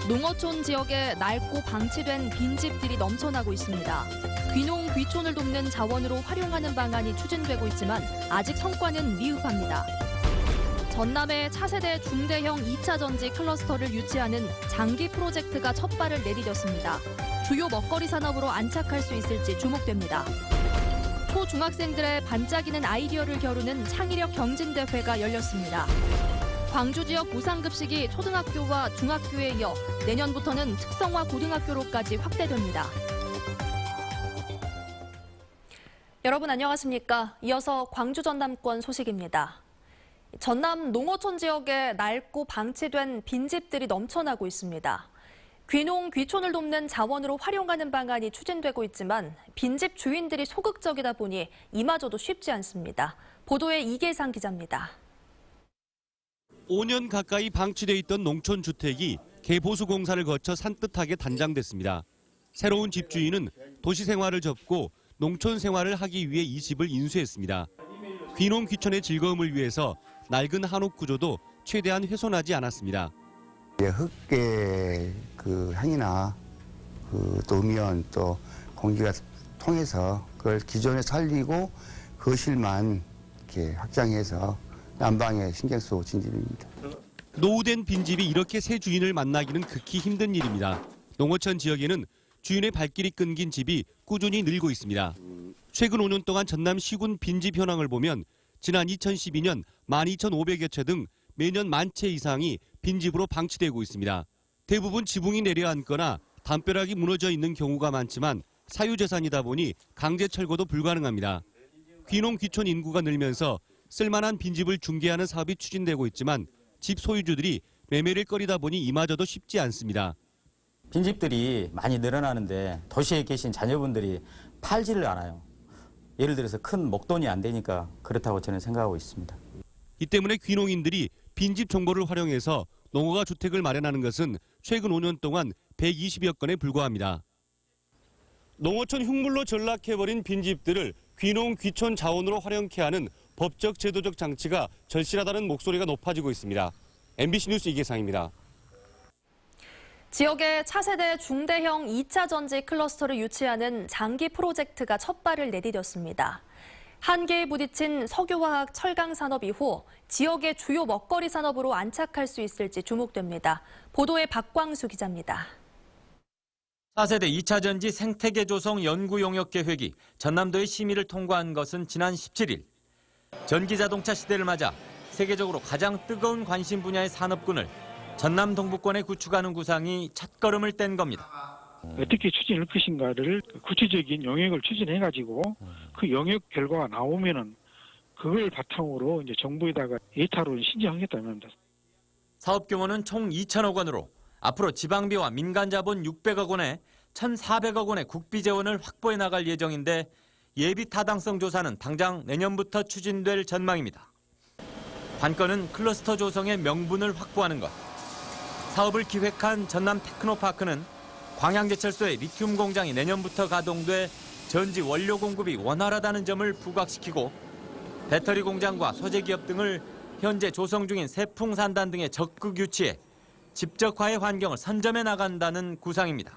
농어촌 지역에 낡고 방치된 빈집들이 넘쳐나고 있습니다. 귀농, 귀촌을 돕는 자원으로 활용하는 방안이 추진되고 있지만 아직 성과는 미흡합니다. 전남의 차세대 중대형 2차 전지 클러스터를 유치하는 장기 프로젝트가 첫 발을 내디뎠습니다. 주요 먹거리 산업으로 안착할 수 있을지 주목됩니다. 초중학생들의 반짝이는 아이디어를 겨루는 창의력 경진대회가 열렸습니다. 광주 지역 무상급식이 초등학교와 중학교에 이어 내년부터는 특성화 고등학교로까지 확대됩니다. 여러분 안녕하십니까? 이어서 광주 전남권 소식입니다. 전남 농어촌 지역에 낡고 방치된 빈집들이 넘쳐나고 있습니다. 귀농, 귀촌을 돕는 자원으로 활용하는 방안이 추진되고 있지만 빈집 주인들이 소극적이다 보니 이마저도 쉽지 않습니다. 보도에 이계상 기자입니다. 5년 가까이 방치돼 있던 농촌 주택이 개보수 공사를 거쳐 산뜻하게 단장됐습니다. 새로운 집주인은 도시 생활을 접고 농촌 생활을 하기 위해 이 집을 인수했습니다. 귀농 귀촌의 즐거움을 위해서 낡은 한옥 구조도 최대한 훼손하지 않았습니다. 흙의 향이나 또 음이온 또 공기가 통해서 그걸 기존에 살리고 거실만 이렇게 확장해서 난방에 신경 쓰고 진 집입니다. 노후된 빈집이 이렇게 새 주인을 만나기는 극히 힘든 일입니다. 농어촌 지역에는 주인의 발길이 끊긴 집이 꾸준히 늘고 있습니다. 최근 5년 동안 전남 시군 빈집 현황을 보면 지난 2012년 12,500여 채 등 매년 10,000채 이상이 빈집으로 방치되고 있습니다. 대부분 지붕이 내려앉거나 담벼락이 무너져 있는 경우가 많지만 사유재산이다 보니 강제 철거도 불가능합니다. 귀농 귀촌 인구가 늘면서 쓸만한 빈집을 중개하는 사업이 추진되고 있지만 집 소유주들이 매매를 꺼리다 보니 이마저도 쉽지 않습니다. 빈집들이 많이 늘어나는데 도시에 계신 자녀분들이 팔지를 않아요. 예를 들어서 큰 목돈이 안 되니까 그렇다고 저는 생각하고 있습니다. 이 때문에 귀농인들이 빈집 정보를 활용해서 농어가 주택을 마련하는 것은 최근 5년 동안 120여 건에 불과합니다. 농어촌 흉물로 전락해버린 빈집들을 귀농 귀촌 자원으로 활용케 하는 법적 제도적 장치가 절실하다는 목소리가 높아지고 있습니다. MBC 뉴스 이계상입니다. 지역의 차세대 중대형 2차 전지 클러스터를 유치하는 장기 프로젝트가 첫 발을 내디뎠습니다. 한계에 부딪힌 석유화학 철강 산업 이후 지역의 주요 먹거리 산업으로 안착할 수 있을지 주목됩니다. 보도에 박광수 기자입니다. 4세대 2차 전지 생태계 조성 연구 용역 계획이 전남도의 심의를 통과한 것은 지난 17일. 전기자동차 시대를 맞아 세계적으로 가장 뜨거운 관심 분야의 산업군을 전남 동부권에 구축하는 구상이 첫걸음을 뗀 겁니다. 어떻게 추진할 것인가를 구체적인 영역을 추진해가지고 그 영역 결과가 나오면은 그걸 바탕으로 이제 정부에다가 예타로 신청하겠다는 겁니다. 사업 규모는 총 2천억 원으로 앞으로 지방비와 민간 자본 600억 원에 1,400억 원의 국비 재원을 확보해 나갈 예정인데 예비 타당성 조사는 당장 내년부터 추진될 전망입니다. 관건은 클러스터 조성의 명분을 확보하는 것. 사업을 기획한 전남 테크노파크는 광양제철소의 리튬 공장이 내년부터 가동돼 전지 원료 공급이 원활하다는 점을 부각시키고 배터리 공장과 소재 기업 등을 현재 조성 중인 세풍산단 등에 적극 유치해 집적화의 환경을 선점해 나간다는 구상입니다.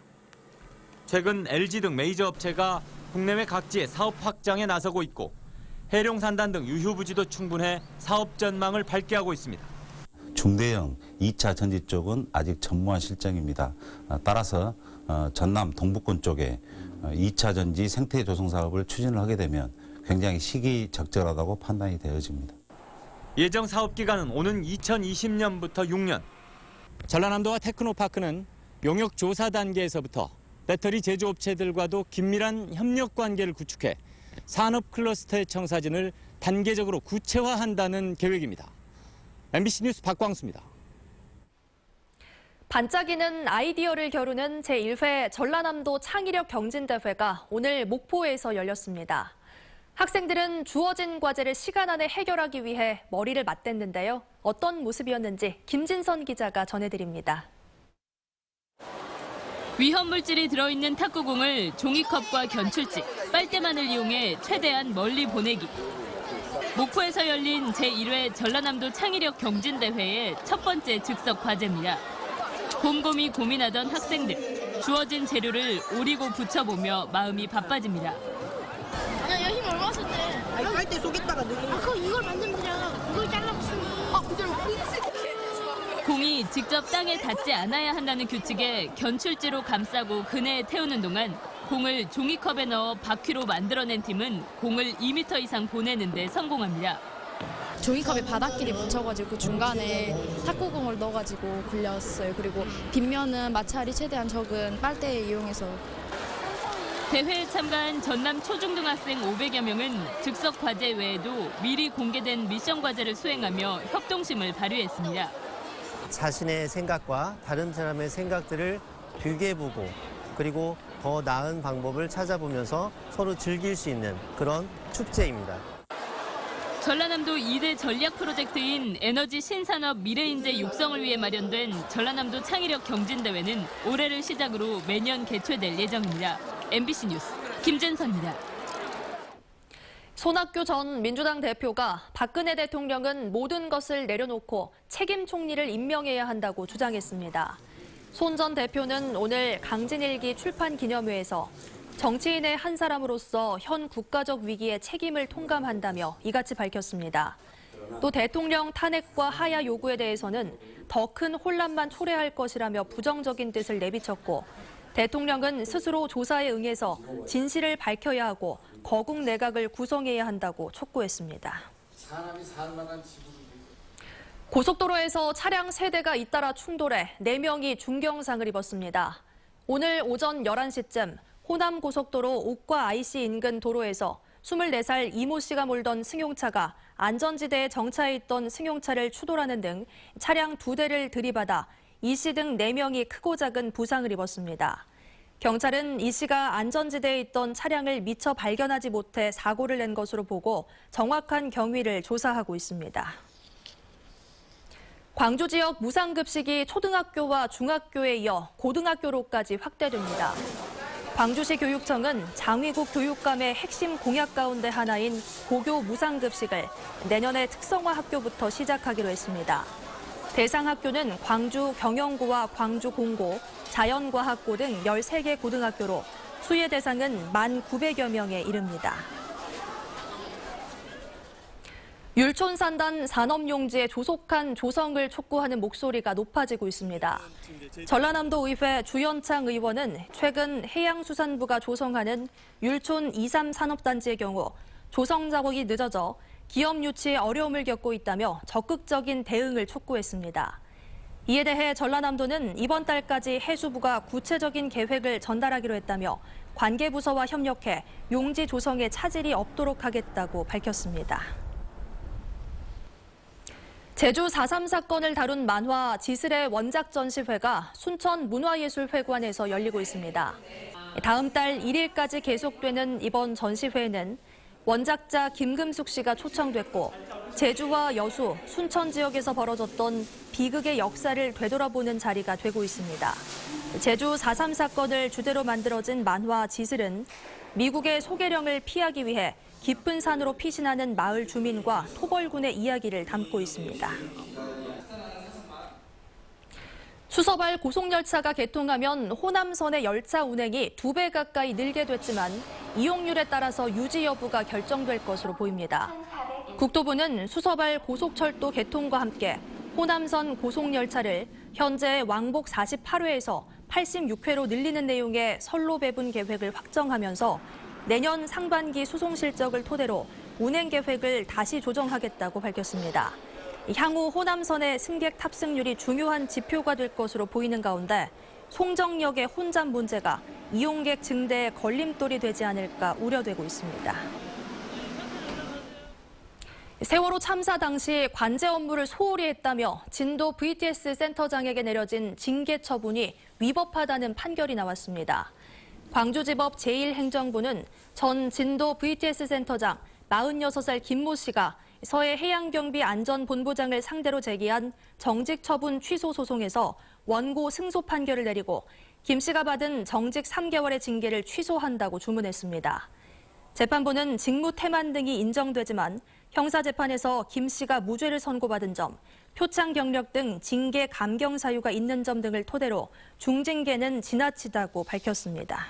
최근 LG 등 메이저 업체가 국내외 각지의 사업 확장에 나서고 있고 해룡산단 등 유휴부지도 충분해 사업 전망을 밝게 하고 있습니다. 중대형 2차 전지 쪽은 아직 전무한 실정입니다. 따라서 전남 동부권 쪽에 2차 전지 생태 조성 사업을 추진을 하게 되면 굉장히 시기적절하다고 판단이 되어집니다. 예정 사업 기간은 오는 2020년부터 6년. 전라남도와 테크노파크는 용역 조사 단계에서부터 배터리 제조업체들과도 긴밀한 협력 관계를 구축해 산업 클러스터의 청사진을 단계적으로 구체화한다는 계획입니다. MBC 뉴스 박광수입니다. 반짝이는 아이디어를 겨루는 제1회 전라남도 창의력 경진대회가 오늘 목포에서 열렸습니다. 학생들은 주어진 과제를 시간 안에 해결하기 위해 머리를 맞댔는데요. 어떤 모습이었는지 김진선 기자가 전해드립니다. 위험물질이 들어있는 탁구공을 종이컵과 견출지, 빨대만을 이용해 최대한 멀리 보내기. 목포에서 열린 제1회 전라남도 창의력 경진대회의 첫 번째 즉석 과제입니다. 곰곰이 고민하던 학생들. 주어진 재료를 오리고 붙여보며 마음이 바빠집니다. 야, 힘 얼마 썼대? 아니, 깔때 속에다가 넣는 거. 이걸 만들면 되잖아. 이걸 잘라봤으니. 그대로. 공이 직접 땅에 닿지 않아야 한다는 규칙에 견출지로 감싸고 그네에 태우는 동안 공을 종이컵에 넣어 바퀴로 만들어낸 팀은 공을 2m 이상 보내는 데 성공합니다. 종이컵에 바닥끼리 붙여가지고 중간에 탁구공을 넣어가지고 굴렸어요. 그리고 뒷면은 마찰이 최대한 적은 빨대에 이용해서. 대회에 참가한 전남 초중등학생 500여 명은 즉석 과제 외에도 미리 공개된 미션 과제를 수행하며 협동심을 발휘했습니다. 자신의 생각과 다른 사람의 생각들을 비교해보고 그리고 더 나은 방법을 찾아보면서 서로 즐길 수 있는 그런 축제입니다. 전라남도 2대 전략 프로젝트인 에너지 신산업 미래인재 육성을 위해 마련된 전라남도 창의력 경진대회는 올해를 시작으로 매년 개최될 예정입니다. MBC 뉴스 김진선입니다. 손학규 전 민주당 대표가 박근혜 대통령은 모든 것을 내려놓고 책임 총리를 임명해야 한다고 주장했습니다. 손 전 대표는 오늘 강진일기 출판 기념회에서 정치인의 한 사람으로서 현 국가적 위기에 책임을 통감한다며 이같이 밝혔습니다. 또 대통령 탄핵과 하야 요구에 대해서는 더 큰 혼란만 초래할 것이라며 부정적인 뜻을 내비쳤고 대통령은 스스로 조사에 응해서 진실을 밝혀야 하고 거국 내각을 구성해야 한다고 촉구했습니다. 고속도로에서 차량 3대가 잇따라 충돌해 4명이 중경상을 입었습니다. 오늘 오전 11시쯤 호남고속도로 옥과 IC 인근 도로에서 24살 이모 씨가 몰던 승용차가 안전지대에 정차해 있던 승용차를 추돌하는 등 차량 2대를 들이받아 이 씨 등 4명이 크고 작은 부상을 입었습니다. 경찰은 이 씨가 안전지대에 있던 차량을 미처 발견하지 못해 사고를 낸 것으로 보고 정확한 경위를 조사하고 있습니다. 광주 지역 무상급식이 초등학교와 중학교에 이어 고등학교로까지 확대됩니다. 광주시 교육청은 장위국 교육감의 핵심 공약 가운데 하나인 고교 무상급식을 내년에 특성화 학교부터 시작하기로 했습니다. 대상 학교는 광주 경영고와 광주 공고, 자연과학고 등 13개 고등학교로 수혜 대상은 1,900여 명에 이릅니다. 율촌산단 산업용지의 조속한 조성을 촉구하는 목소리가 높아지고 있습니다. 전라남도 의회 주연창 의원은 최근 해양수산부가 조성하는 율촌 2.3 산업단지의 경우 조성 작업이 늦어져 기업 유치에 어려움을 겪고 있다며 적극적인 대응을 촉구했습니다. 이에 대해 전라남도는 이번 달까지 해수부가 구체적인 계획을 전달하기로 했다며 관계부서와 협력해 용지 조성에 차질이 없도록 하겠다고 밝혔습니다. 제주 4.3 사건을 다룬 만화 지슬의 원작 전시회가 순천 문화예술회관에서 열리고 있습니다. 다음 달 1일까지 계속되는 이번 전시회에는 원작자 김금숙 씨가 초청됐고 제주와 여수, 순천 지역에서 벌어졌던 비극의 역사를 되돌아보는 자리가 되고 있습니다. 제주 4.3 사건을 주제로 만들어진 만화 지슬은 미국의 소개령을 피하기 위해 깊은 산으로 피신하는 마을 주민과 토벌군의 이야기를 담고 있습니다. 수서발 고속열차가 개통하면 호남선의 열차 운행이 2배 가까이 늘게 됐지만 이용률에 따라서 유지 여부가 결정될 것으로 보입니다. 국토부는 수서발 고속철도 개통과 함께 호남선 고속열차를 현재 왕복 48회에서 86회로 늘리는 내용의 선로 배분 계획을 확정하면서 내년 상반기 수송 실적을 토대로 운행 계획을 다시 조정하겠다고 밝혔습니다. 향후 호남선의 승객 탑승률이 중요한 지표가 될 것으로 보이는 가운데 송정역의 혼잡 문제가 이용객 증대에 걸림돌이 되지 않을까 우려되고 있습니다. 세월호 참사 당시 관제 업무를 소홀히 했다며 진도 VTS 센터장에게 내려진 징계 처분이 위법하다는 판결이 나왔습니다. 광주지법 제1행정부는 전 진도 VTS 센터장 46살 김모 씨가 서해 해양경비 안전본부장을 상대로 제기한 정직 처분 취소 소송에서 원고 승소 판결을 내리고 김 씨가 받은 정직 3개월의 징계를 취소한다고 주문했습니다. 재판부는 직무태만 등이 인정되지만 형사재판에서 김 씨가 무죄를 선고받은 점, 표창 경력 등 징계 감경 사유가 있는 점 등을 토대로 중징계는 지나치다고 밝혔습니다.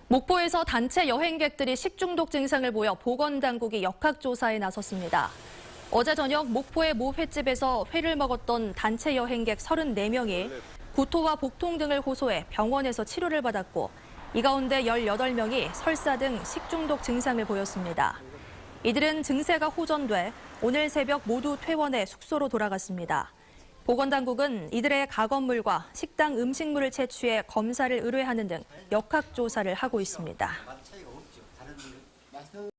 목포에서 단체 여행객들이 식중독 증상을 보여 보건당국이 역학조사에 나섰습니다. 어제 저녁 목포의 모 횟집에서 회를 먹었던 단체 여행객 34명이 구토와 복통 등을 호소해 병원에서 치료를 받았고 이 가운데 18명이 설사 등 식중독 증상을 보였습니다. 이들은 증세가 호전돼 오늘 새벽 모두 퇴원해 숙소로 돌아갔습니다. 보건당국은 이들의 가건물과 식당 음식물을 채취해 검사를 의뢰하는 등 역학조사를 하고 있습니다.